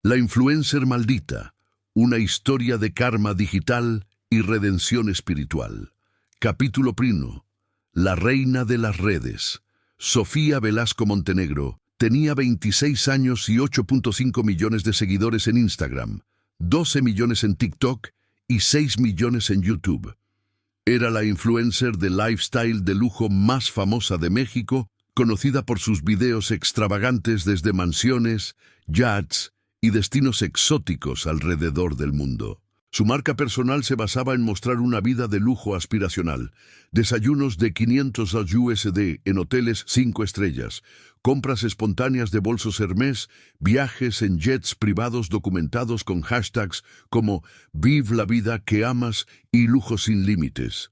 La influencer maldita, una historia de karma digital y redención espiritual. Capítulo 1. La reina de las redes. Sofía Velasco Montenegro tenía 26 años y 8.5 millones de seguidores en Instagram, 12 millones en TikTok y 6 millones en YouTube. Era la influencer de lifestyle de lujo más famosa de México, conocida por sus videos extravagantes desde mansiones, yachts y destinos exóticos alrededor del mundo. Su marca personal se basaba en mostrar una vida de lujo aspiracional, desayunos de $500 en hoteles 5 estrellas, compras espontáneas de bolsos Hermès, viajes en jets privados documentados con hashtags como Vive la vida que amas y lujo sin límites.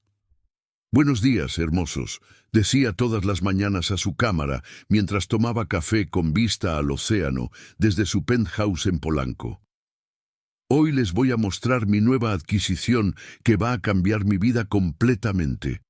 «Buenos días, hermosos», decía todas las mañanas a su cámara mientras tomaba café con vista al océano desde su penthouse en Polanco. «Hoy les voy a mostrar mi nueva adquisición que va a cambiar mi vida completamente».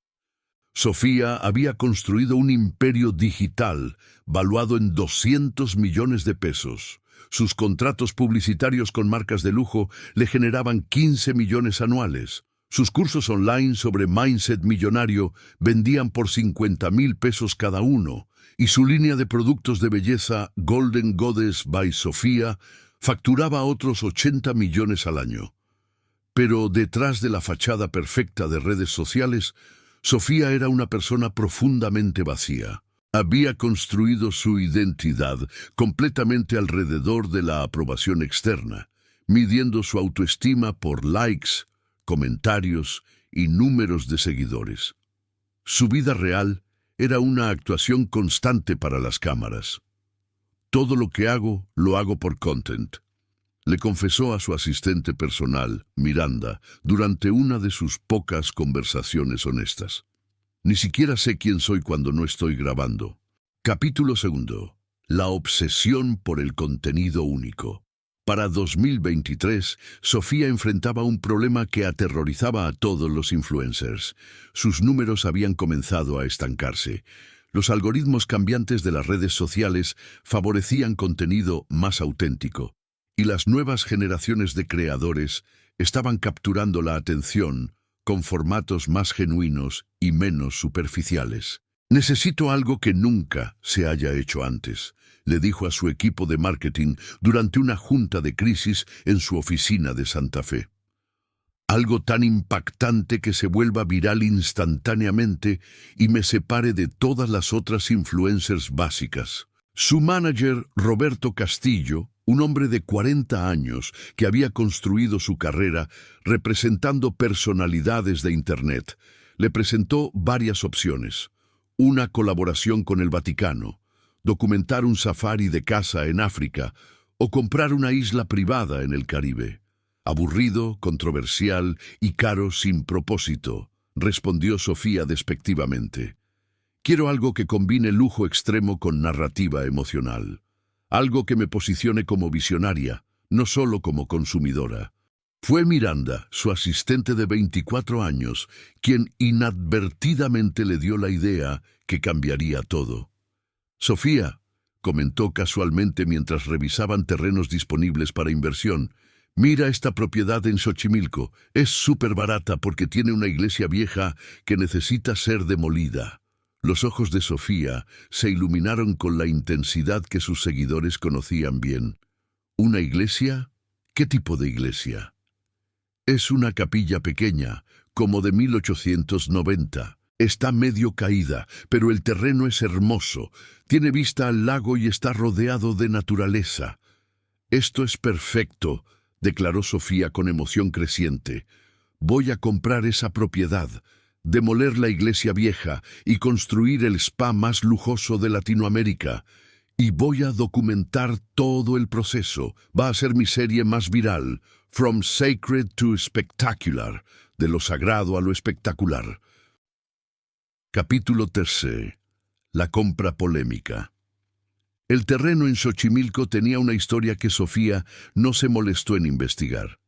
Sofía había construido un imperio digital valuado en 200 millones de pesos. Sus contratos publicitarios con marcas de lujo le generaban 15 millones anuales. Sus cursos online sobre mindset millonario vendían por 50,000 pesos cada uno, y su línea de productos de belleza Golden Goddess by Sofía facturaba otros 80 millones al año. Pero detrás de la fachada perfecta de redes sociales, Sofía era una persona profundamente vacía. Había construido su identidad completamente alrededor de la aprobación externa, midiendo su autoestima por likes, comentarios y números de seguidores. Su vida real era una actuación constante para las cámaras. «Todo lo que hago, lo hago por content», le confesó a su asistente personal, Miranda, durante una de sus pocas conversaciones honestas. «Ni siquiera sé quién soy cuando no estoy grabando». Capítulo 2. La obsesión por el contenido único. Para 2023, Sofía enfrentaba un problema que aterrorizaba a todos los influencers. Sus números habían comenzado a estancarse. Los algoritmos cambiantes de las redes sociales favorecían contenido más auténtico, y las nuevas generaciones de creadores estaban capturando la atención con formatos más genuinos y menos superficiales. «Necesito algo que nunca se haya hecho antes», le dijo a su equipo de marketing durante una junta de crisis en su oficina de Santa Fe. «Algo tan impactante que se vuelva viral instantáneamente y me separe de todas las otras influencers básicas». Su manager, Roberto Castillo, un hombre de 40 años que había construido su carrera representando personalidades de Internet, le presentó varias opciones. Una colaboración con el Vaticano, documentar un safari de caza en África o comprar una isla privada en el Caribe. «Aburrido, controversial y caro sin propósito», respondió Sofía despectivamente. «Quiero algo que combine lujo extremo con narrativa emocional. Algo que me posicione como visionaria, no solo como consumidora». Fue Miranda, su asistente de 24 años, quien inadvertidamente le dio la idea que cambiaría todo. «Sofía», comentó casualmente mientras revisaban terrenos disponibles para inversión, «mira esta propiedad en Xochimilco. Es súper barata porque tiene una iglesia vieja que necesita ser demolida». Los ojos de Sofía se iluminaron con la intensidad que sus seguidores conocían bien. «¿Una iglesia? ¿Qué tipo de iglesia?» «Es una capilla pequeña, como de 1890. Está medio caída, pero el terreno es hermoso. Tiene vista al lago y está rodeado de naturaleza». «Esto es perfecto», declaró Sofía con emoción creciente. «Voy a comprar esa propiedad, demoler la iglesia vieja y construir el spa más lujoso de Latinoamérica. Y voy a documentar todo el proceso. Va a ser mi serie más viral, From Sacred to Spectacular, de lo sagrado a lo espectacular». Capítulo 3. La compra polémica. El terreno en Xochimilco tenía una historia que Sofía no se molestó en investigar.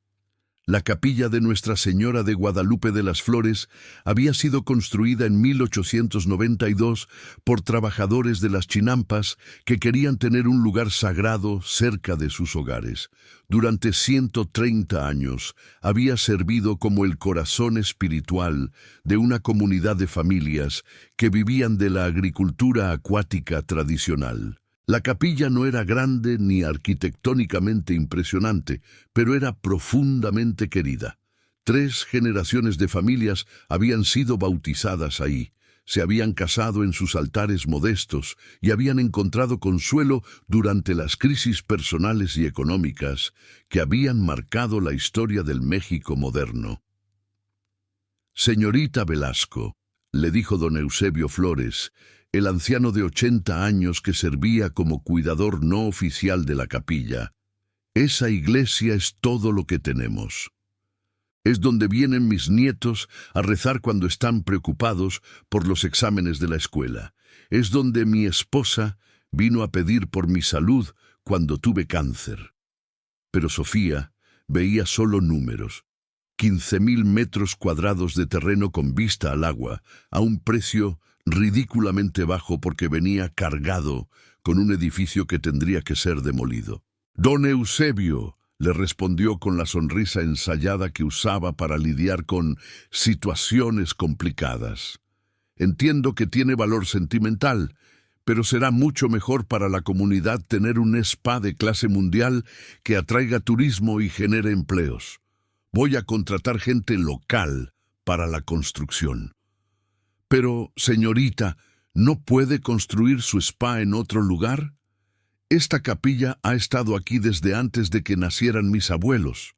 La capilla de Nuestra Señora de Guadalupe de las Flores había sido construida en 1892 por trabajadores de las Chinampas que querían tener un lugar sagrado cerca de sus hogares. Durante 130 años había servido como el corazón espiritual de una comunidad de familias que vivían de la agricultura acuática tradicional. La capilla no era grande ni arquitectónicamente impresionante, pero era profundamente querida. 3 generaciones de familias habían sido bautizadas ahí, se habían casado en sus altares modestos y habían encontrado consuelo durante las crisis personales y económicas que habían marcado la historia del México moderno. «Señorita Velasco», le dijo don Eusebio Flores, el anciano de 80 años que servía como cuidador no oficial de la capilla, «esa iglesia es todo lo que tenemos. Es donde vienen mis nietos a rezar cuando están preocupados por los exámenes de la escuela. Es donde mi esposa vino a pedir por mi salud cuando tuve cáncer». Pero Sofía veía solo números. 15.000 metros cuadrados de terreno con vista al agua, a un precio ridículamente bajo porque venía cargado con un edificio que tendría que ser demolido. «Don Eusebio», le respondió con la sonrisa ensayada que usaba para lidiar con situaciones complicadas. «Entiendo que tiene valor sentimental, pero será mucho mejor para la comunidad tener un spa de clase mundial que atraiga turismo y genere empleos. Voy a contratar gente local para la construcción». «Pero, señorita, ¿no puede construir su spa en otro lugar? Esta capilla ha estado aquí desde antes de que nacieran mis abuelos».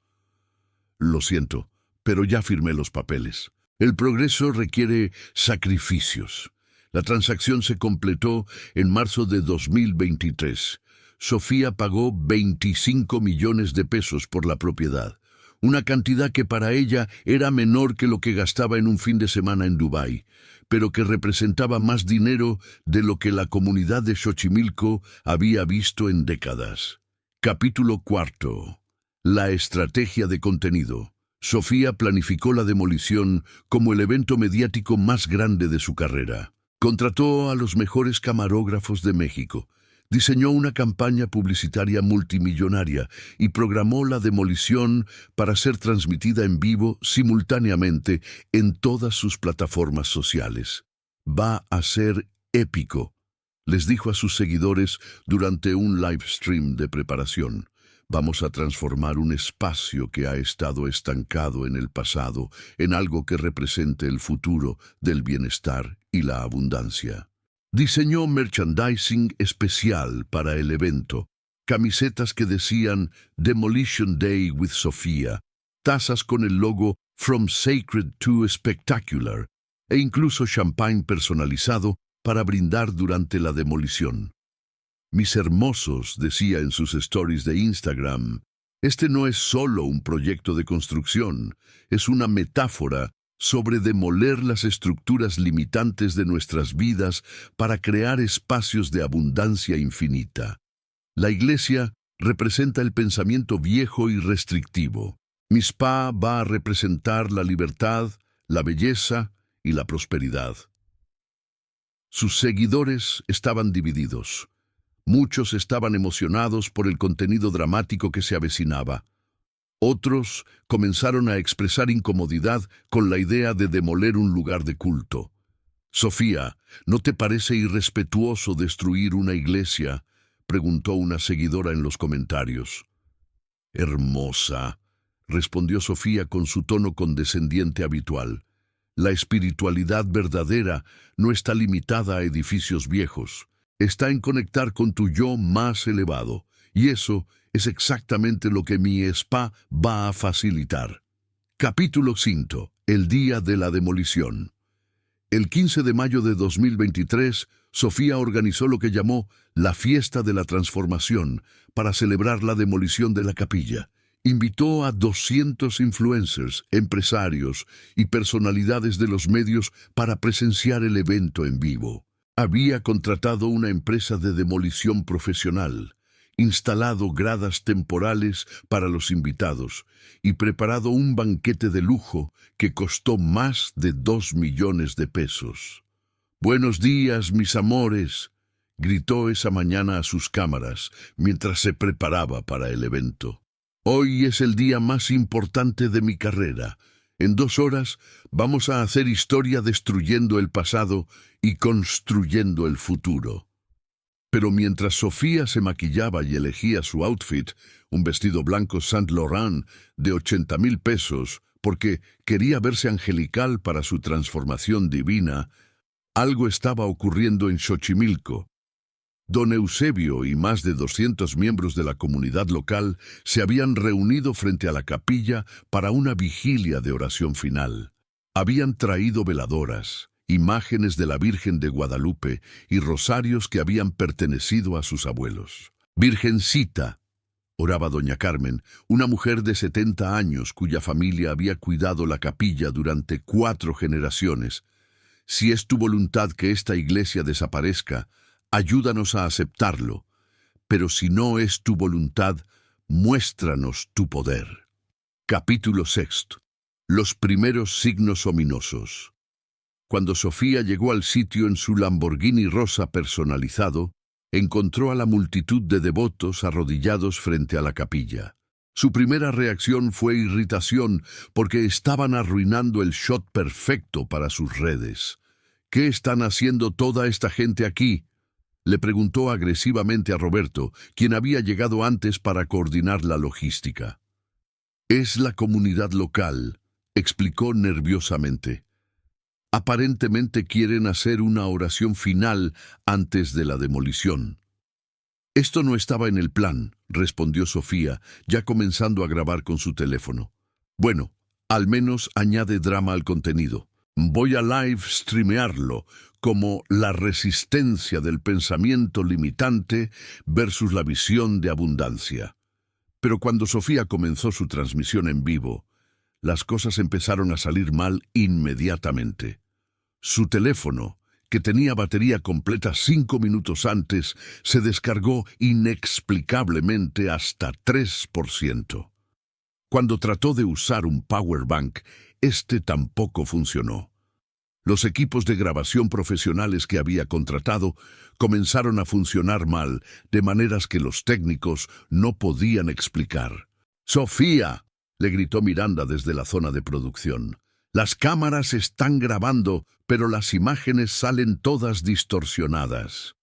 «Lo siento, pero ya firmé los papeles. El progreso requiere sacrificios». La transacción se completó en marzo de 2023. Sofía pagó 25 millones de pesos por la propiedad, una cantidad que para ella era menor que lo que gastaba en un fin de semana en Dubái, pero que representaba más dinero de lo que la comunidad de Xochimilco había visto en décadas. Capítulo 4. La estrategia de contenido. Sofía planificó la demolición como el evento mediático más grande de su carrera. Contrató a los mejores camarógrafos de México, diseñó una campaña publicitaria multimillonaria y programó la demolición para ser transmitida en vivo simultáneamente en todas sus plataformas sociales. «Va a ser épico», les dijo a sus seguidores durante un live stream de preparación. «Vamos a transformar un espacio que ha estado estancado en el pasado en algo que represente el futuro del bienestar y la abundancia». Diseñó merchandising especial para el evento, camisetas que decían «Demolition Day with Sofía», tazas con el logo «From Sacred to Spectacular» e incluso champán personalizado para brindar durante la demolición. «Mis hermosos», decía en sus stories de Instagram, «este no es solo un proyecto de construcción, es una metáfora sobre demoler las estructuras limitantes de nuestras vidas para crear espacios de abundancia infinita». La iglesia representa el pensamiento viejo y restrictivo. Mi spa va a representar la libertad, la belleza y la prosperidad. Sus seguidores estaban divididos. Muchos estaban emocionados por el contenido dramático que se avecinaba. Otros comenzaron a expresar incomodidad con la idea de demoler un lugar de culto. «Sofía, ¿no te parece irrespetuoso destruir una iglesia?», preguntó una seguidora en los comentarios. «Hermosa», respondió Sofía con su tono condescendiente habitual. «La espiritualidad verdadera no está limitada a edificios viejos. Está en conectar con tu yo más elevado, y eso es exactamente lo que mi spa va a facilitar». Capítulo 5. El día de la demolición. El 15 de mayo de 2023, Sofía organizó lo que llamó la Fiesta de la Transformación para celebrar la demolición de la capilla. Invitó a 200 influencers, empresarios y personalidades de los medios para presenciar el evento en vivo. Había contratado una empresa de demolición profesional instalado gradas temporales para los invitados y preparado un banquete de lujo que costó más de 2 millones de pesos. «Buenos días, mis amores», gritó esa mañana a sus cámaras mientras se preparaba para el evento. «Hoy es el día más importante de mi carrera. En 2 horas vamos a hacer historia destruyendo el pasado y construyendo el futuro». Pero mientras Sofía se maquillaba y elegía su outfit, un vestido blanco Saint Laurent de 80,000 pesos, porque quería verse angelical para su transformación divina, algo estaba ocurriendo en Xochimilco. Don Eusebio y más de 200 miembros de la comunidad local se habían reunido frente a la capilla para una vigilia de oración final. Habían traído veladoras, imágenes de la Virgen de Guadalupe y rosarios que habían pertenecido a sus abuelos. «Virgencita», oraba doña Carmen, una mujer de 70 años cuya familia había cuidado la capilla durante 4 generaciones. «Si es tu voluntad que esta iglesia desaparezca, ayúdanos a aceptarlo, pero si no es tu voluntad, muéstranos tu poder». Capítulo 6. Los primeros signos ominosos. Cuando Sofía llegó al sitio en su Lamborghini rosa personalizado, encontró a la multitud de devotos arrodillados frente a la capilla. Su primera reacción fue irritación porque estaban arruinando el shot perfecto para sus redes. «¿Qué están haciendo toda esta gente aquí?», le preguntó agresivamente a Roberto, quien había llegado antes para coordinar la logística. «Es la comunidad local», explicó nerviosamente. «Aparentemente quieren hacer una oración final antes de la demolición». «Esto no estaba en el plan», respondió Sofía, ya comenzando a grabar con su teléfono. «Bueno, al menos añade drama al contenido. Voy a live streamearlo como la resistencia del pensamiento limitante versus la visión de abundancia». Pero cuando Sofía comenzó su transmisión en vivo, las cosas empezaron a salir mal inmediatamente. Su teléfono, que tenía batería completa 5 minutos antes, se descargó inexplicablemente hasta 3%. Cuando trató de usar un power bank, este tampoco funcionó. Los equipos de grabación profesionales que había contratado comenzaron a funcionar mal, de maneras que los técnicos no podían explicar. «¡Sofía!», le gritó Miranda desde la zona de producción. «Las cámaras están grabando, pero las imágenes salen todas distorsionadas».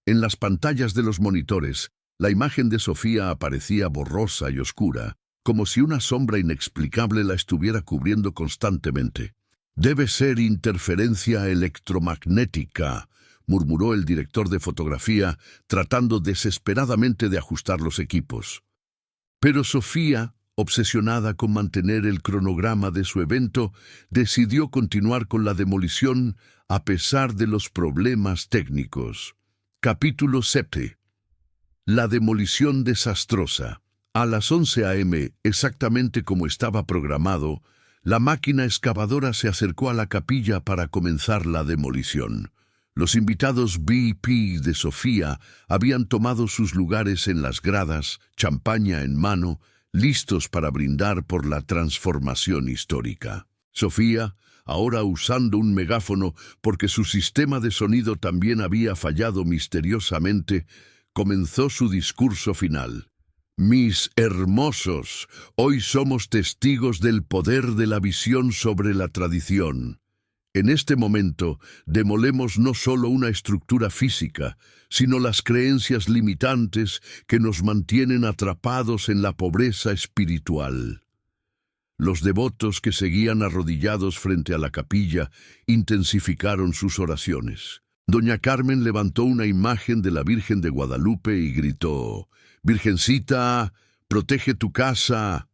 En las pantallas de los monitores, la imagen de Sofía aparecía borrosa y oscura, como si una sombra inexplicable la estuviera cubriendo constantemente. «Debe ser interferencia electromagnética», murmuró el director de fotografía, tratando desesperadamente de ajustar los equipos. Pero Sofía, obsesionada con mantener el cronograma de su evento, decidió continuar con la demolición a pesar de los problemas técnicos. Capítulo 7. La demolición desastrosa. A las 11 a.m., exactamente como estaba programado, la máquina excavadora se acercó a la capilla para comenzar la demolición. Los invitados VIP de Sofía habían tomado sus lugares en las gradas, champaña en mano, listos para brindar por la transformación histórica. Sofía, ahora usando un megáfono porque su sistema de sonido también había fallado misteriosamente, comenzó su discurso final. «Mis hermosos, hoy somos testigos del poder de la visión sobre la tradición. En este momento demolemos no solo una estructura física, sino las creencias limitantes que nos mantienen atrapados en la pobreza espiritual». Los devotos que seguían arrodillados frente a la capilla intensificaron sus oraciones. Doña Carmen levantó una imagen de la Virgen de Guadalupe y gritó: «Virgencita, protege tu casa».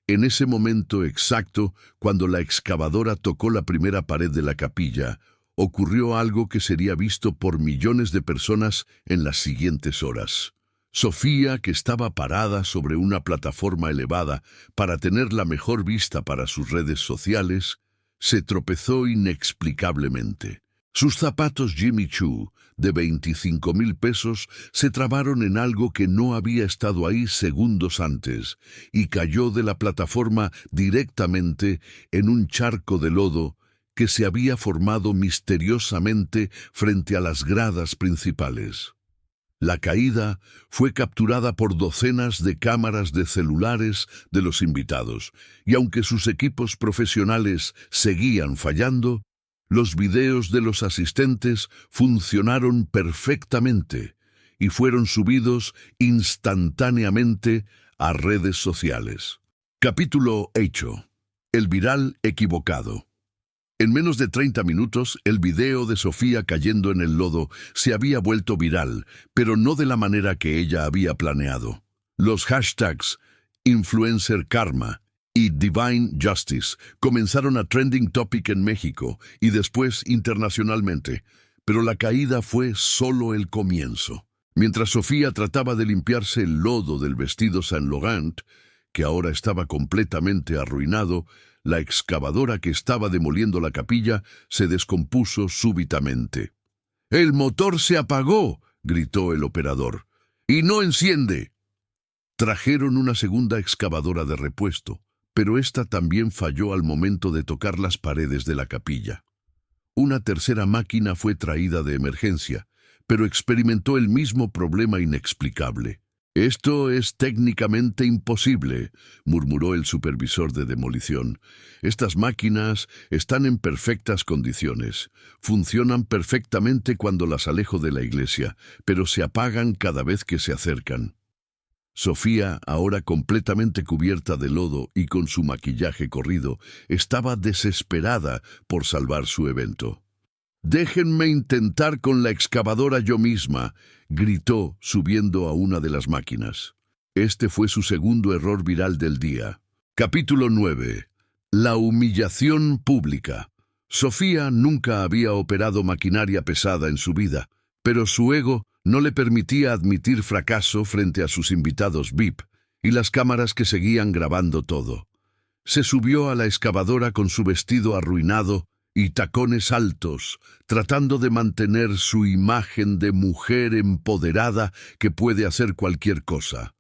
En ese momento exacto, cuando la excavadora tocó la primera pared de la capilla, ocurrió algo que sería visto por millones de personas en las siguientes horas. Sofía, que estaba parada sobre una plataforma elevada para tener la mejor vista para sus redes sociales, se tropezó inexplicablemente. Sus zapatos Jimmy Choo, de 25,000 pesos, se trabaron en algo que no había estado ahí segundos antes, y cayó de la plataforma directamente en un charco de lodo que se había formado misteriosamente frente a las gradas principales. La caída fue capturada por docenas de cámaras de celulares de los invitados, y aunque sus equipos profesionales seguían fallando, los videos de los asistentes funcionaron perfectamente y fueron subidos instantáneamente a redes sociales. Capítulo 8. El viral equivocado. En menos de 30 minutos, el video de Sofía cayendo en el lodo se había vuelto viral, pero no de la manera que ella había planeado. Los hashtags Influencer Karma y Divine Justice comenzaron a trending topic en México y después internacionalmente, pero la caída fue solo el comienzo. Mientras Sofía trataba de limpiarse el lodo del vestido Saint Laurent, que ahora estaba completamente arruinado, la excavadora que estaba demoliendo la capilla se descompuso súbitamente. «¡El motor se apagó!», gritó el operador. «¡Y no enciende!». Trajeron una segunda excavadora de repuesto, pero esta también falló al momento de tocar las paredes de la capilla. Una tercera máquina fue traída de emergencia, pero experimentó el mismo problema inexplicable. «Esto es técnicamente imposible», murmuró el supervisor de demolición. «Estas máquinas están en perfectas condiciones. Funcionan perfectamente cuando las alejo de la iglesia, pero se apagan cada vez que se acercan». Sofía, ahora completamente cubierta de lodo y con su maquillaje corrido, estaba desesperada por salvar su evento. «Déjenme intentar con la excavadora yo misma», gritó, subiendo a una de las máquinas. Este fue su segundo error viral del día. Capítulo 9. La humillación pública. Sofía nunca había operado maquinaria pesada en su vida, pero su ego no le permitía admitir fracaso frente a sus invitados VIP y las cámaras que seguían grabando todo. Se subió a la excavadora con su vestido arruinado y tacones altos, tratando de mantener su imagen de mujer empoderada que puede hacer cualquier cosa.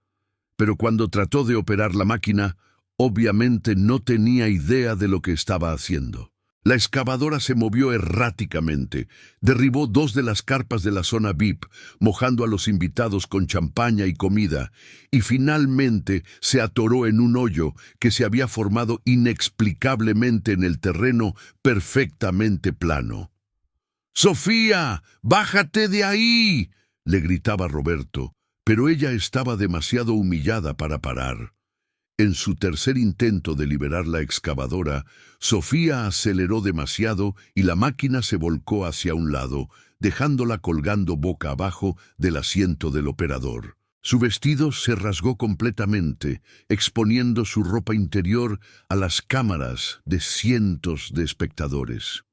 Pero cuando trató de operar la máquina, obviamente no tenía idea de lo que estaba haciendo. La excavadora se movió erráticamente, derribó 2 de las carpas de la zona VIP, mojando a los invitados con champaña y comida, y finalmente se atoró en un hoyo que se había formado inexplicablemente en el terreno perfectamente plano. «¡Sofía, bájate de ahí!», le gritaba Roberto, pero ella estaba demasiado humillada para parar. En su tercer intento de liberar la excavadora, Sofía aceleró demasiado y la máquina se volcó hacia un lado, dejándola colgando boca abajo del asiento del operador. Su vestido se rasgó completamente, exponiendo su ropa interior a las cámaras de cientos de espectadores.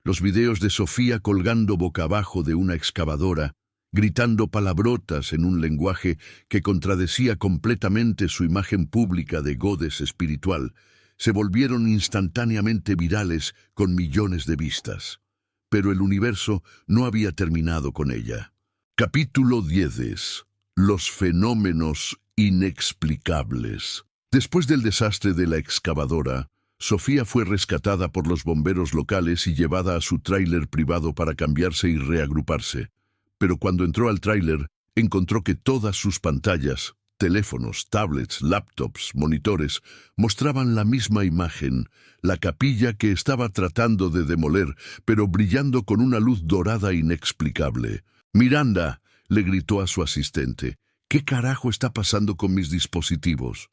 Los videos de Sofía colgando boca abajo de una excavadora, gritando palabrotas en un lenguaje que contradecía completamente su imagen pública de goddess espiritual, se volvieron instantáneamente virales con millones de vistas. Pero el universo no había terminado con ella. Capítulo 10. Los fenómenos inexplicables. Después del desastre de la excavadora, Sofía fue rescatada por los bomberos locales y llevada a su tráiler privado para cambiarse y reagruparse. Pero cuando entró al tráiler, encontró que todas sus pantallas, teléfonos, tablets, laptops, monitores, mostraban la misma imagen, la capilla que estaba tratando de demoler, pero brillando con una luz dorada inexplicable. «Miranda», le gritó a su asistente, «¿qué carajo está pasando con mis dispositivos?»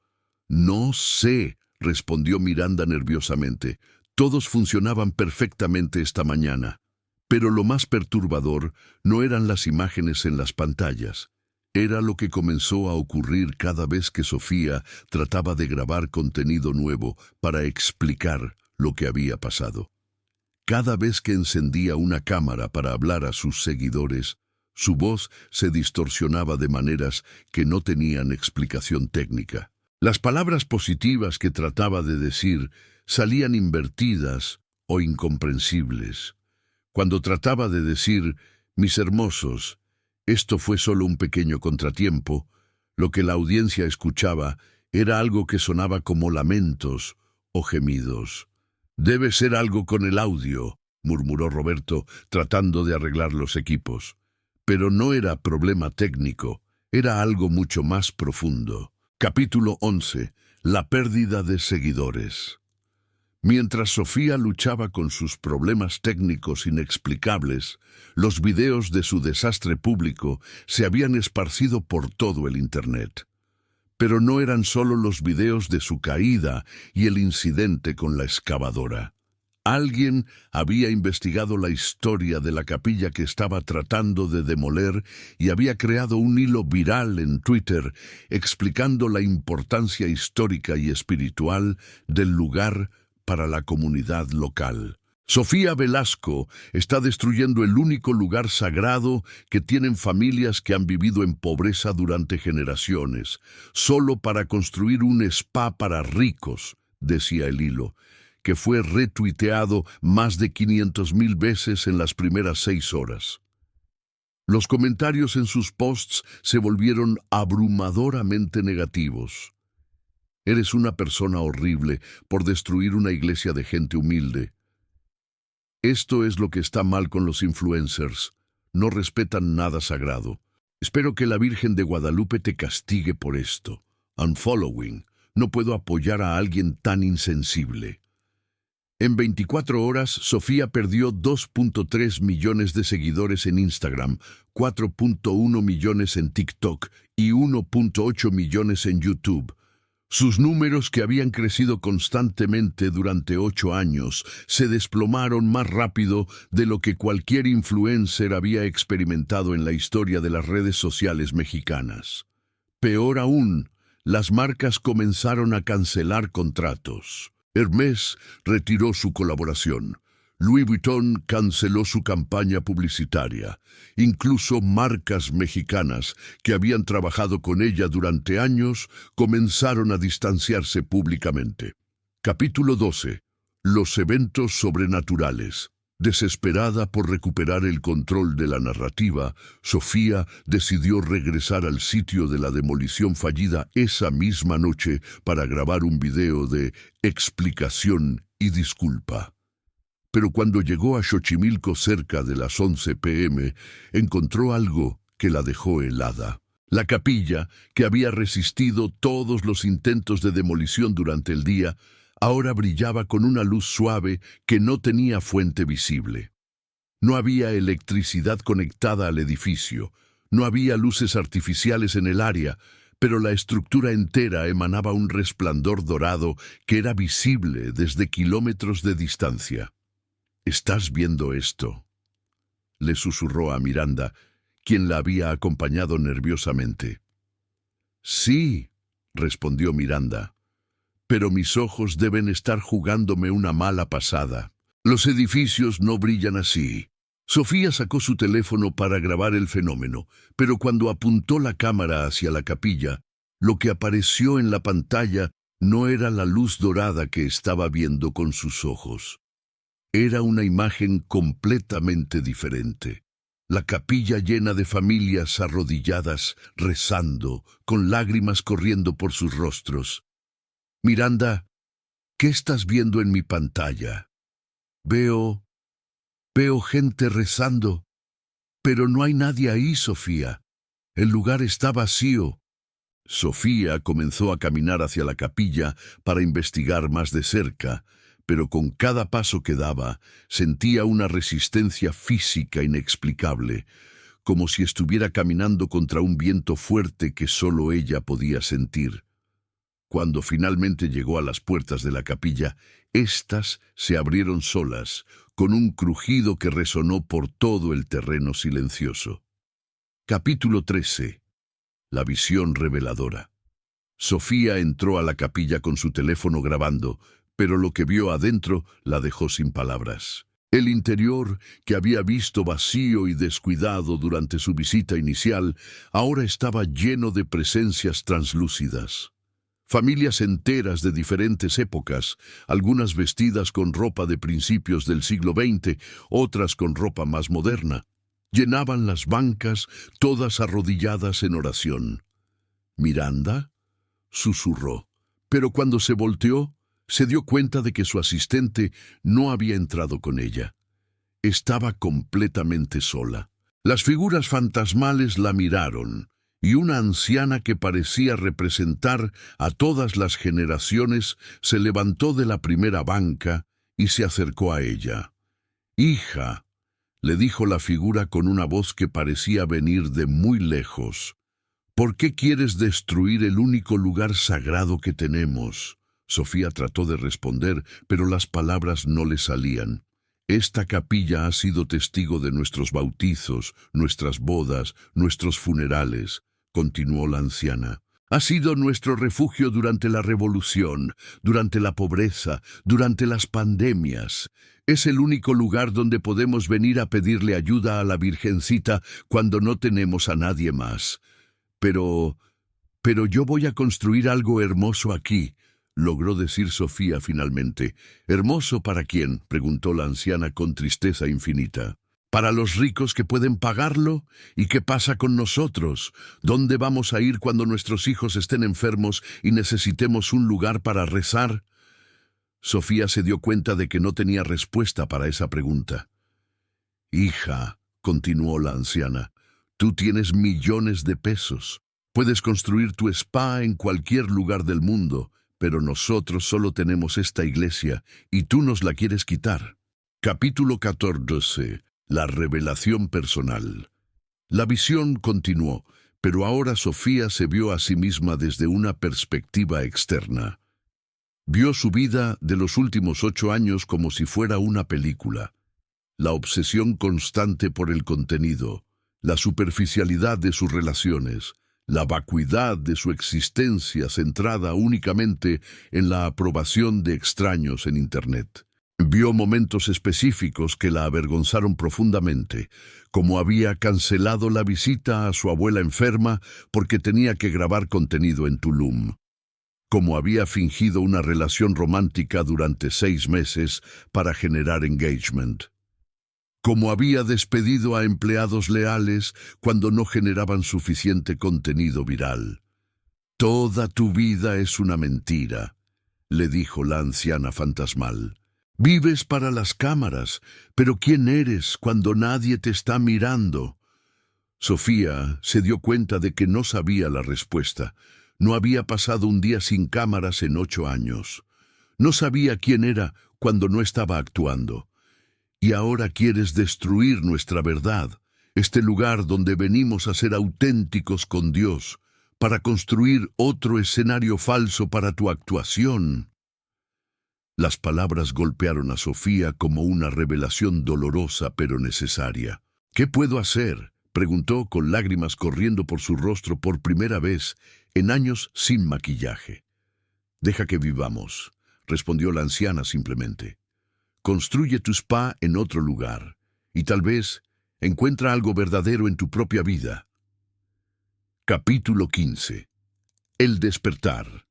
«No sé», respondió Miranda nerviosamente. «Todos funcionaban perfectamente esta mañana». Pero lo más perturbador no eran las imágenes en las pantallas. Era lo que comenzó a ocurrir cada vez que Sofía trataba de grabar contenido nuevo para explicar lo que había pasado. Cada vez que encendía una cámara para hablar a sus seguidores, su voz se distorsionaba de maneras que no tenían explicación técnica. Las palabras positivas que trataba de decir salían invertidas o incomprensibles. Cuando trataba de decir, mis hermosos, esto fue solo un pequeño contratiempo, lo que la audiencia escuchaba era algo que sonaba como lamentos o gemidos. Debe ser algo con el audio, murmuró Roberto, tratando de arreglar los equipos. Pero no era problema técnico, era algo mucho más profundo. Capítulo 11. La pérdida de seguidores. Mientras Sofía luchaba con sus problemas técnicos inexplicables, los videos de su desastre público se habían esparcido por todo el Internet. Pero no eran solo los videos de su caída y el incidente con la excavadora. Alguien había investigado la historia de la capilla que estaba tratando de demoler y había creado un hilo viral en Twitter explicando la importancia histórica y espiritual del lugar para la comunidad local. Sofía Velasco está destruyendo el único lugar sagrado que tienen familias que han vivido en pobreza durante generaciones, solo para construir un spa para ricos, decía el hilo, que fue retuiteado más de 500,000 veces en las primeras 6 horas. Los comentarios en sus posts se volvieron abrumadoramente negativos. Eres una persona horrible por destruir una iglesia de gente humilde. Esto es lo que está mal con los influencers. No respetan nada sagrado. Espero que la Virgen de Guadalupe te castigue por esto. Unfollowing. No puedo apoyar a alguien tan insensible. En 24 horas, Sofía perdió 2.3 millones de seguidores en Instagram, 4.1 millones en TikTok y 1.8 millones en YouTube. Sus números, que habían crecido constantemente durante 8 años, se desplomaron más rápido de lo que cualquier influencer había experimentado en la historia de las redes sociales mexicanas. Peor aún, las marcas comenzaron a cancelar contratos. Hermès retiró su colaboración. Louis Vuitton canceló su campaña publicitaria. Incluso marcas mexicanas que habían trabajado con ella durante años comenzaron a distanciarse públicamente. Capítulo 12. Los eventos sobrenaturales. Desesperada por recuperar el control de la narrativa, Sofía decidió regresar al sitio de la demolición fallida esa misma noche para grabar un video de explicación y disculpa. Pero cuando llegó a Xochimilco cerca de las 11 p.m., encontró algo que la dejó helada. La capilla, que había resistido todos los intentos de demolición durante el día, ahora brillaba con una luz suave que no tenía fuente visible. No había electricidad conectada al edificio, no había luces artificiales en el área, pero la estructura entera emanaba un resplandor dorado que era visible desde kilómetros de distancia. «¿Estás viendo esto?», le susurró a Miranda, quien la había acompañado nerviosamente. «Sí», respondió Miranda, «pero mis ojos deben estar jugándome una mala pasada. Los edificios no brillan así». Sofía sacó su teléfono para grabar el fenómeno, pero cuando apuntó la cámara hacia la capilla, lo que apareció en la pantalla no era la luz dorada que estaba viendo con sus ojos. Era una imagen completamente diferente. La capilla llena de familias arrodilladas, rezando, con lágrimas corriendo por sus rostros. «Miranda, ¿qué estás viendo en mi pantalla?» Veo gente rezando. Pero no hay nadie ahí, Sofía. El lugar está vacío». Sofía comenzó a caminar hacia la capilla para investigar más de cerca, pero con cada paso que daba sentía una resistencia física inexplicable, como si estuviera caminando contra un viento fuerte que solo ella podía sentir. Cuando finalmente llegó a las puertas de la capilla, éstas se abrieron solas, con un crujido que resonó por todo el terreno silencioso. Capítulo 13. La visión reveladora. Sofía entró a la capilla con su teléfono grabando, pero lo que vio adentro la dejó sin palabras. El interior, que había visto vacío y descuidado durante su visita inicial, ahora estaba lleno de presencias translúcidas. Familias enteras de diferentes épocas, algunas vestidas con ropa de principios del siglo XX, otras con ropa más moderna, llenaban las bancas, todas arrodilladas en oración. «¿Miranda?», susurró, pero cuando se volteó, se dio cuenta de que su asistente no había entrado con ella. Estaba completamente sola. Las figuras fantasmales la miraron, y una anciana que parecía representar a todas las generaciones se levantó de la primera banca y se acercó a ella. «Hija», le dijo la figura con una voz que parecía venir de muy lejos, «¿por qué quieres destruir el único lugar sagrado que tenemos?». Sofía trató de responder, pero las palabras no le salían. «Esta capilla ha sido testigo de nuestros bautizos, nuestras bodas, nuestros funerales», continuó la anciana. «Ha sido nuestro refugio durante la revolución, durante la pobreza, durante las pandemias. Es el único lugar donde podemos venir a pedirle ayuda a la Virgencita cuando no tenemos a nadie más. Pero yo voy a construir algo hermoso aquí», logró decir Sofía finalmente. «¿Hermoso para quién?», preguntó la anciana con tristeza infinita. «¿Para los ricos que pueden pagarlo? ¿Y qué pasa con nosotros? ¿Dónde vamos a ir cuando nuestros hijos estén enfermos y necesitemos un lugar para rezar?». Sofía se dio cuenta de que no tenía respuesta para esa pregunta. «Hija», continuó la anciana, «tú tienes millones de pesos. Puedes construir tu spa en cualquier lugar del mundo, pero nosotros solo tenemos esta iglesia y tú nos la quieres quitar». Capítulo 14. La revelación personal. La visión continuó, pero ahora Sofía se vio a sí misma desde una perspectiva externa. Vio su vida de los últimos 8 años como si fuera una película. La obsesión constante por el contenido, la superficialidad de sus relaciones, la vacuidad de su existencia centrada únicamente en la aprobación de extraños en Internet. Vio momentos específicos que la avergonzaron profundamente, como había cancelado la visita a su abuela enferma porque tenía que grabar contenido en Tulum, como había fingido una relación romántica durante 6 meses para generar engagement, como había despedido a empleados leales cuando no generaban suficiente contenido viral. «Toda tu vida es una mentira», le dijo la anciana fantasmal. «Vives para las cámaras, pero ¿quién eres cuando nadie te está mirando?». Sofía se dio cuenta de que no sabía la respuesta. No había pasado un día sin cámaras en 8 años. No sabía quién era cuando no estaba actuando. Y ahora quieres destruir nuestra verdad, este lugar donde venimos a ser auténticos con Dios, para construir otro escenario falso para tu actuación. Las palabras golpearon a Sofía como una revelación dolorosa pero necesaria. «¿Qué puedo hacer?», preguntó con lágrimas corriendo por su rostro por primera vez en años sin maquillaje. «Deja que vivamos», respondió la anciana simplemente. «Construye tu spa en otro lugar, y tal vez encuentra algo verdadero en tu propia vida». Capítulo 15. El despertar.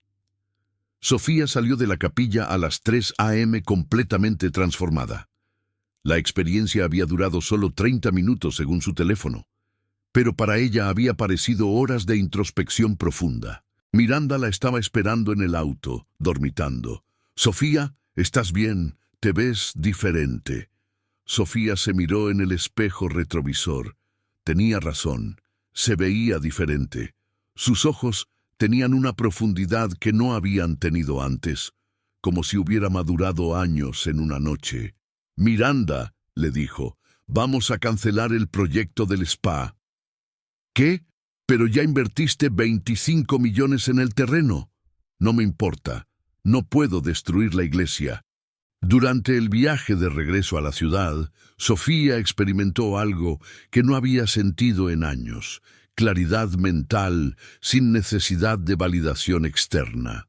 Sofía salió de la capilla a las 3 a.m. completamente transformada. La experiencia había durado solo 30 minutos según su teléfono, pero para ella había parecido horas de introspección profunda. Miranda la estaba esperando en el auto, dormitando. «Sofía, ¿estás bien? Te ves diferente». Sofía se miró en el espejo retrovisor. Tenía razón, se veía diferente. Sus ojos tenían una profundidad que no habían tenido antes, como si hubiera madurado años en una noche. «Miranda», le dijo, «vamos a cancelar el proyecto del spa». «¿Qué? Pero ya invertiste 25 millones en el terreno». «No me importa. No puedo destruir la iglesia». Durante el viaje de regreso a la ciudad, Sofía experimentó algo que no había sentido en años: claridad mental sin necesidad de validación externa.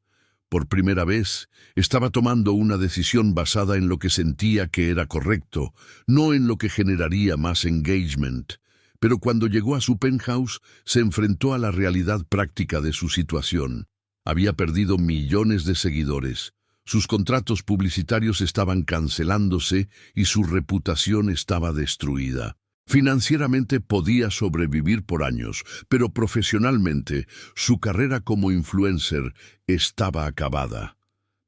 Por primera vez, estaba tomando una decisión basada en lo que sentía que era correcto, no en lo que generaría más engagement. Pero cuando llegó a su penthouse, se enfrentó a la realidad práctica de su situación. Había perdido millones de seguidores. Sus contratos publicitarios estaban cancelándose y su reputación estaba destruida. Financieramente podía sobrevivir por años, pero profesionalmente su carrera como influencer estaba acabada.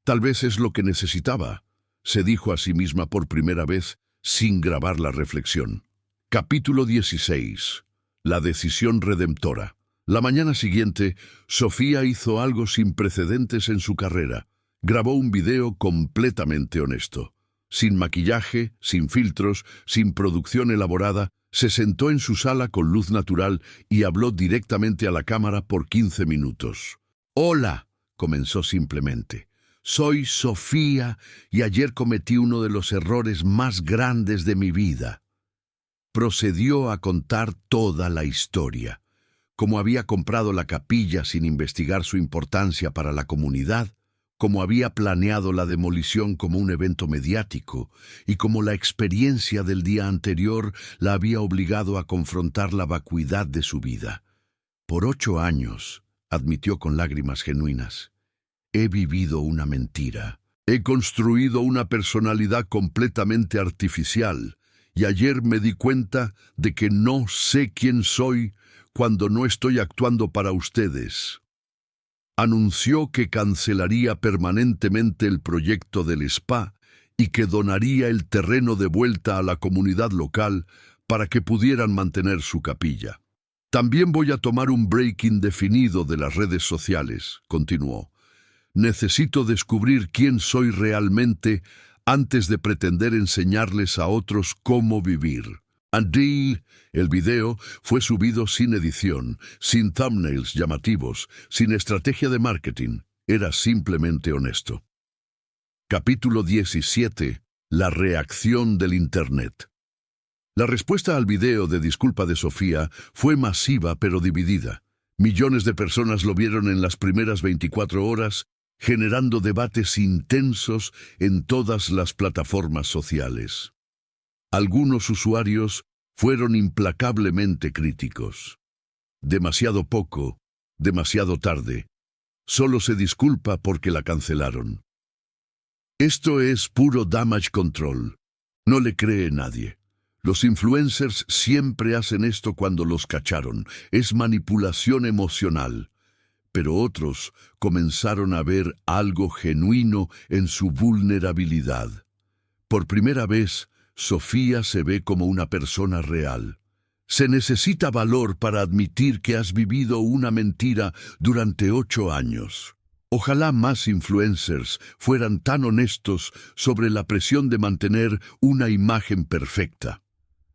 Tal vez es lo que necesitaba, se dijo a sí misma por primera vez, sin grabar la reflexión. Capítulo 16. La decisión redentora. La mañana siguiente, Sofía hizo algo sin precedentes en su carrera. Grabó un video completamente honesto. Sin maquillaje, sin filtros, sin producción elaborada, se sentó en su sala con luz natural y habló directamente a la cámara por 15 minutos. «Hola», comenzó simplemente. «Soy Sofía y ayer cometí uno de los errores más grandes de mi vida». Procedió a contar toda la historia. Cómo había comprado la capilla sin investigar su importancia para la comunidad, cómo había planeado la demolición como un evento mediático y cómo la experiencia del día anterior la había obligado a confrontar la vacuidad de su vida. «Por 8 años», admitió con lágrimas genuinas, «he vivido una mentira. He construido una personalidad completamente artificial y ayer me di cuenta de que no sé quién soy cuando no estoy actuando para ustedes». Anunció que cancelaría permanentemente el proyecto del spa y que donaría el terreno de vuelta a la comunidad local para que pudieran mantener su capilla. «También voy a tomar un break indefinido de las redes sociales», continuó. «Necesito descubrir quién soy realmente antes de pretender enseñarles a otros cómo vivir». Andy, el video fue subido sin edición, sin thumbnails llamativos, sin estrategia de marketing. Era simplemente honesto. Capítulo 17. La reacción del Internet. La respuesta al video de disculpa de Sofía fue masiva pero dividida. Millones de personas lo vieron en las primeras 24 horas, generando debates intensos en todas las plataformas sociales. Algunos usuarios fueron implacablemente críticos. Demasiado poco, demasiado tarde. Solo se disculpa porque la cancelaron. Esto es puro damage control. No le cree nadie. Los influencers siempre hacen esto cuando los cacharon. Es manipulación emocional. Pero otros comenzaron a ver algo genuino en su vulnerabilidad. Por primera vez, Sofía se ve como una persona real. Se necesita valor para admitir que has vivido una mentira durante 8 años. Ojalá más influencers fueran tan honestos sobre la presión de mantener una imagen perfecta.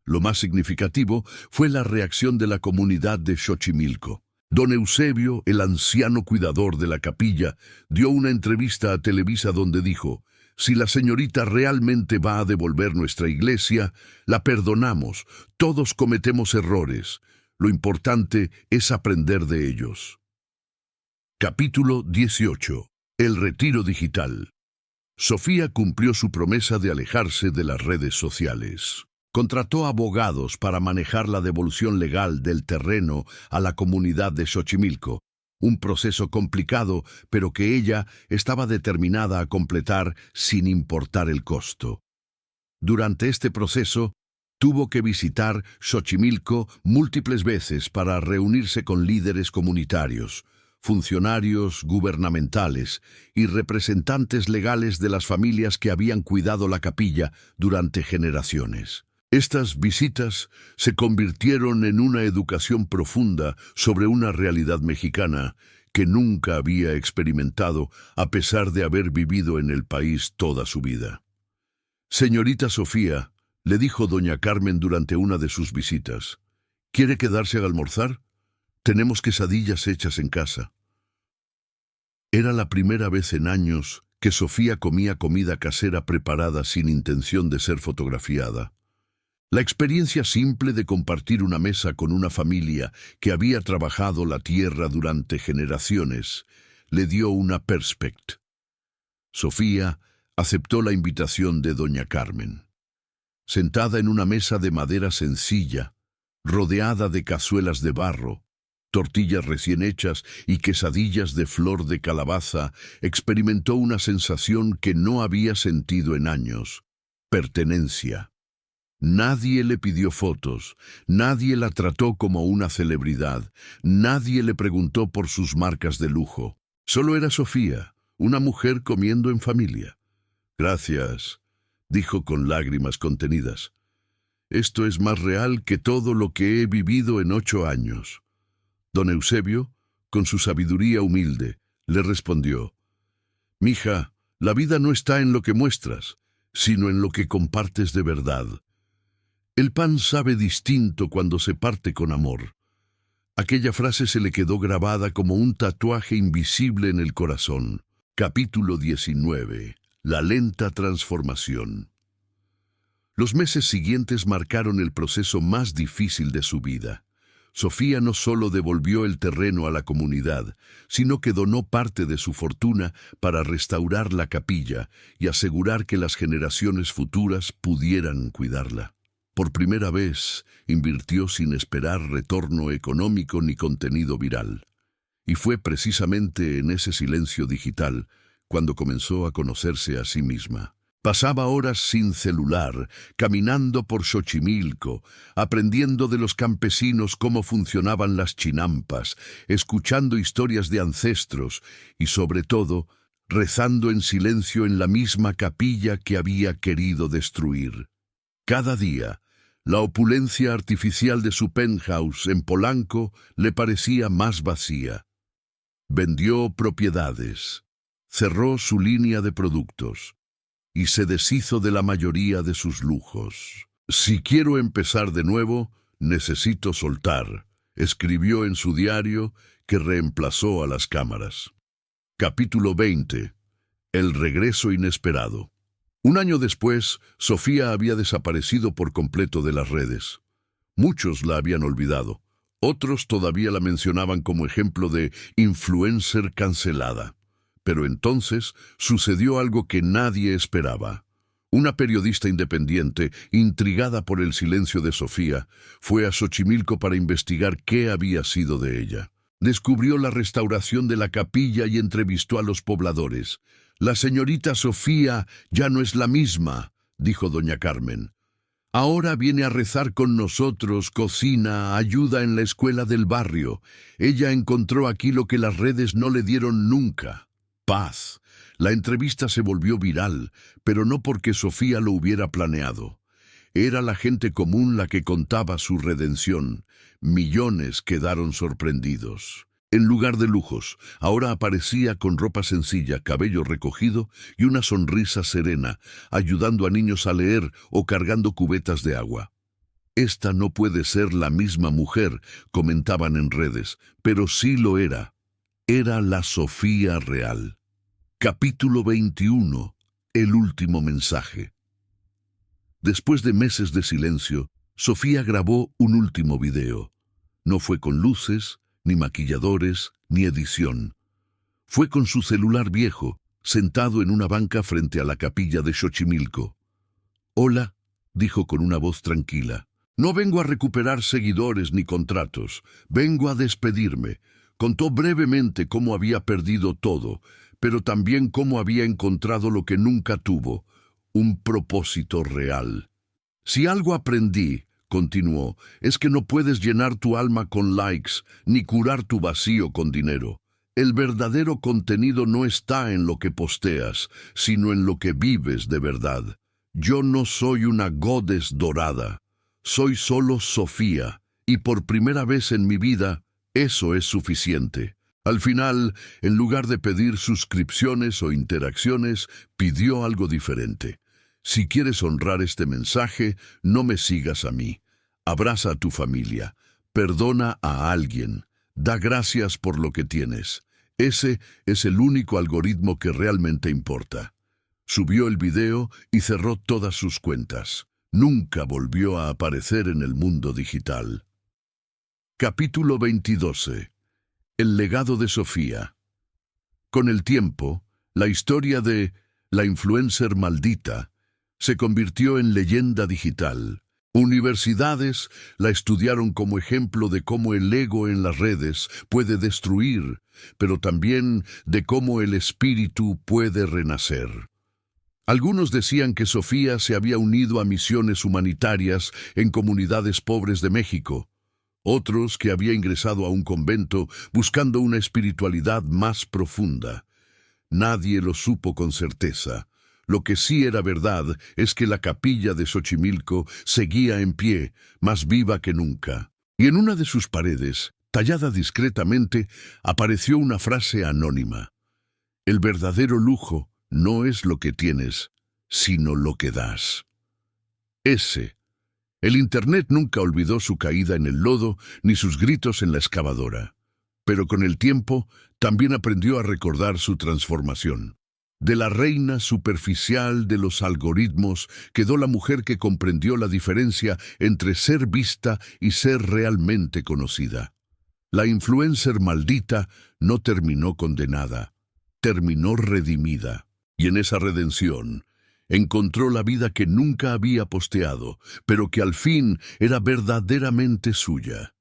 Lo más significativo fue la reacción de la comunidad de Xochimilco. Don Eusebio, el anciano cuidador de la capilla, dio una entrevista a Televisa donde dijo: «Si la señorita realmente va a devolver nuestra iglesia, la perdonamos. Todos cometemos errores. Lo importante es aprender de ellos». Capítulo 18. El retiro digital. Sofía cumplió su promesa de alejarse de las redes sociales. Contrató abogados para manejar la devolución legal del terreno a la comunidad de Xochimilco, un proceso complicado, pero que ella estaba determinada a completar sin importar el costo. Durante este proceso, tuvo que visitar Xochimilco múltiples veces para reunirse con líderes comunitarios, funcionarios gubernamentales y representantes legales de las familias que habían cuidado la capilla durante generaciones. Estas visitas se convirtieron en una educación profunda sobre una realidad mexicana que nunca había experimentado a pesar de haber vivido en el país toda su vida. «Señorita Sofía», le dijo doña Carmen durante una de sus visitas, «¿quiere quedarse a almorzar? Tenemos quesadillas hechas en casa». Era la primera vez en años que Sofía comía comida casera preparada sin intención de ser fotografiada. La experiencia simple de compartir una mesa con una familia que había trabajado la tierra durante generaciones le dio una perspectiva. Sofía aceptó la invitación de doña Carmen. Sentada en una mesa de madera sencilla, rodeada de cazuelas de barro, tortillas recién hechas y quesadillas de flor de calabaza, experimentó una sensación que no había sentido en años: pertenencia. Nadie le pidió fotos, nadie la trató como una celebridad, nadie le preguntó por sus marcas de lujo. Solo era Sofía, una mujer comiendo en familia. «Gracias», dijo con lágrimas contenidas. «Esto es más real que todo lo que he vivido en 8 años». Don Eusebio, con su sabiduría humilde, le respondió: «Mija, la vida no está en lo que muestras, sino en lo que compartes de verdad. El pan sabe distinto cuando se parte con amor». Aquella frase se le quedó grabada como un tatuaje invisible en el corazón. Capítulo 19. La lenta transformación. Los meses siguientes marcaron el proceso más difícil de su vida. Sofía no solo devolvió el terreno a la comunidad, sino que donó parte de su fortuna para restaurar la capilla y asegurar que las generaciones futuras pudieran cuidarla. Por primera vez, invirtió sin esperar retorno económico ni contenido viral. Y fue precisamente en ese silencio digital cuando comenzó a conocerse a sí misma. Pasaba horas sin celular, caminando por Xochimilco, aprendiendo de los campesinos cómo funcionaban las chinampas, escuchando historias de ancestros y, sobre todo, rezando en silencio en la misma capilla que había querido destruir. Cada día, la opulencia artificial de su penthouse en Polanco le parecía más vacía. Vendió propiedades, cerró su línea de productos y se deshizo de la mayoría de sus lujos. «Si quiero empezar de nuevo, necesito soltar», escribió en su diario que reemplazó a las cámaras. Capítulo 20. El regreso inesperado. Un año después, Sofía había desaparecido por completo de las redes. Muchos la habían olvidado. Otros todavía la mencionaban como ejemplo de influencer cancelada. Pero entonces sucedió algo que nadie esperaba. Una periodista independiente, intrigada por el silencio de Sofía, fue a Xochimilco para investigar qué había sido de ella. Descubrió la restauración de la capilla y entrevistó a los pobladores. «La señorita Sofía ya no es la misma», dijo doña Carmen. «Ahora viene a rezar con nosotros, cocina, ayuda en la escuela del barrio. Ella encontró aquí lo que las redes no le dieron nunca: paz». La entrevista se volvió viral, pero no porque Sofía lo hubiera planeado. Era la gente común la que contaba su redención. Millones quedaron sorprendidos. En lugar de lujos, ahora aparecía con ropa sencilla, cabello recogido y una sonrisa serena, ayudando a niños a leer o cargando cubetas de agua. «Esta no puede ser la misma mujer», comentaban en redes, pero sí lo era. Era la Sofía real. Capítulo 21. El último mensaje. Después de meses de silencio, Sofía grabó un último video. No fue con luces, ni maquilladores, ni edición. Fue con su celular viejo, sentado en una banca frente a la capilla de Xochimilco. «Hola», dijo con una voz tranquila. «No vengo a recuperar seguidores ni contratos. Vengo a despedirme». Contó brevemente cómo había perdido todo, pero también cómo había encontrado lo que nunca tuvo: un propósito real. «Si algo aprendí», continuó, «es que no puedes llenar tu alma con likes, ni curar tu vacío con dinero. El verdadero contenido no está en lo que posteas, sino en lo que vives de verdad. Yo no soy una goddess dorada. Soy solo Sofía, y por primera vez en mi vida, eso es suficiente». Al final, en lugar de pedir suscripciones o interacciones, pidió algo diferente. «Si quieres honrar este mensaje, no me sigas a mí. Abraza a tu familia, perdona a alguien, da gracias por lo que tienes. Ese es el único algoritmo que realmente importa». Subió el video y cerró todas sus cuentas. Nunca volvió a aparecer en el mundo digital. Capítulo 22. El legado de Sofía. Con el tiempo, la historia de la influencer maldita se convirtió en leyenda digital. Universidades la estudiaron como ejemplo de cómo el ego en las redes puede destruir, pero también de cómo el espíritu puede renacer. Algunos decían que Sofía se había unido a misiones humanitarias en comunidades pobres de México, otros que había ingresado a un convento buscando una espiritualidad más profunda. Nadie lo supo con certeza. Lo que sí era verdad es que la capilla de Xochimilco seguía en pie, más viva que nunca. Y en una de sus paredes, tallada discretamente, apareció una frase anónima. El verdadero lujo no es lo que tienes, sino lo que das. El Internet nunca olvidó su caída en el lodo ni sus gritos en la excavadora. Pero con el tiempo también aprendió a recordar su transformación. De la reina superficial de los algoritmos quedó la mujer que comprendió la diferencia entre ser vista y ser realmente conocida. La influencer maldita no terminó condenada, terminó redimida. Y en esa redención encontró la vida que nunca había posteado, pero que al fin era verdaderamente suya.